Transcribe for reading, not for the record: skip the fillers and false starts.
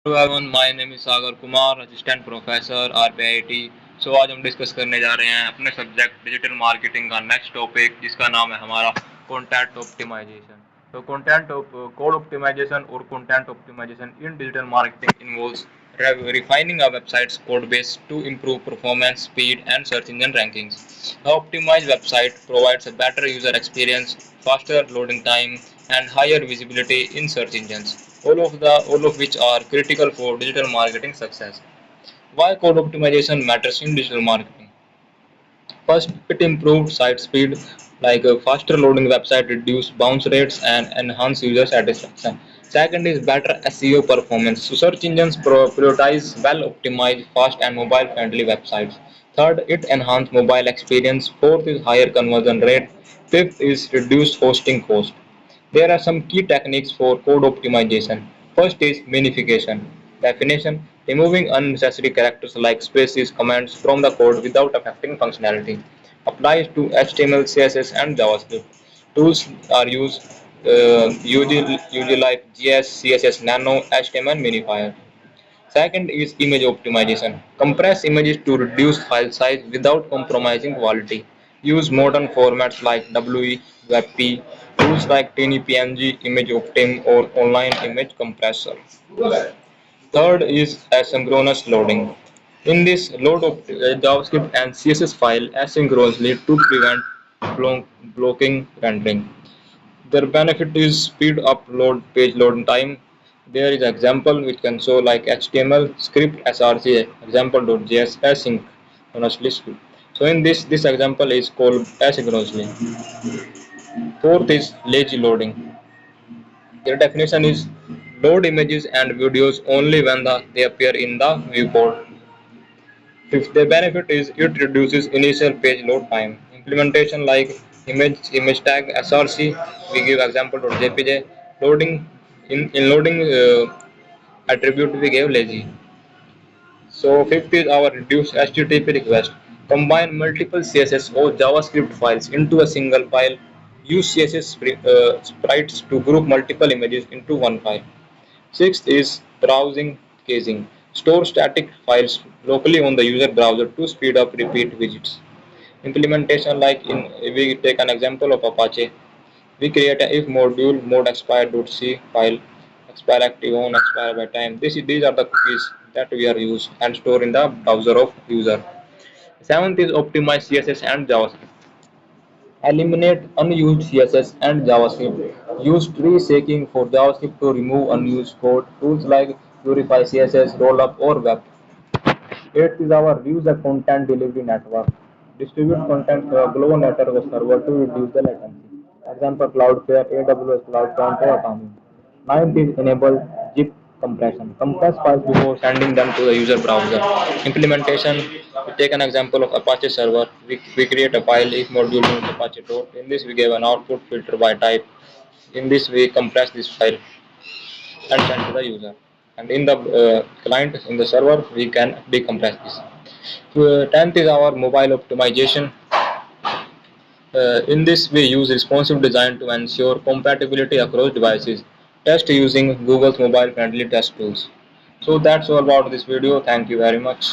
Hello everyone, my name is Sagar Kumar, assistant professor RPIT. So आज हम discuss करने जा रहे हैं अपने सब्जेक्ट डिजिटल मार्केटिंग का नेक्स्ट टॉपिक, जिसका नाम है हमारा कंटेंट ऑप्टिमाइजेशन। तो कंटेंट कोड ऑप्टिमाइजेशन और content optimization in digital marketing involves refining a website's code base to improve performance, speed, and search engine rankings. The optimized website provides a better user experience, faster loading time, and higher visibility in search engines, all of which are critical for digital marketing success. Why code optimization matters in digital marketing? First, it improved site speed, like a faster loading website, reduce bounce rates, and enhance user satisfaction. Second is better SEO performance. So search engines prioritize well-optimized, fast, and mobile-friendly websites. Third, it enhanced mobile experience. Fourth is higher conversion rate. Fifth is reduced hosting cost. There are some key techniques for code optimization. First is minification. Definition: removing unnecessary characters like spaces, comments from the code without affecting functionality. Applies to HTML, CSS, and JavaScript. Tools are used UG like JS, CSS, Nano, HTML, Minifier. Second is image optimization. Compress images to reduce file size without compromising quality. Use modern formats like WE, WebP, tools like TinyPNG, ImageOptim, or online image compressor. Third is asynchronous loading. In this, load JavaScript and CSS file asynchronously to prevent blocking rendering. Their benefit is speed up load page load time. There is example which can show like HTML script src example.js asynchronously. So in this example is called asynchronously. Fourth is lazy loading. Their definition is load images and videos only when they appear in the viewport. Fifth, the benefit is it reduces initial page load time. Implementation like image tag src. We give example to jpj. Loading in loading attribute we gave lazy. So fifth is our reduced HTTP request. Combine multiple CSS or JavaScript files into a single file. Use CSS sprites to group multiple images into one file. Sixth is browsing caching. Store static files locally on the user browser to speed up repeat visits. Implementation like we take an example of Apache. We create a if module mode expire.c file, expire active on expire by time. These are the cookies that we are used and store in the browser of user. Seventh is optimize CSS and JavaScript. Eliminate unused CSS and JavaScript. Use tree shaking for JavaScript to remove unused code. Tools like Purify CSS, Rollup, or Web. Eighth is our use a content delivery network. Distribute content through a global network of server to reduce the latency. Example Cloudflare, AWS CloudFront, or Atomic. Ninth is enable zip compression. Compress files before sending them to the user browser. Implementation: we take an example of Apache server. We create a file if module means Apache dot. In this we give an output filter by type. In this we compress this file and send to the user. And in the client in the server we can decompress this. Tenth is our mobile optimization. In this we use responsive design to ensure compatibility across devices. Test using Google's mobile friendly test tools. So that's all about this video. Thank you very much.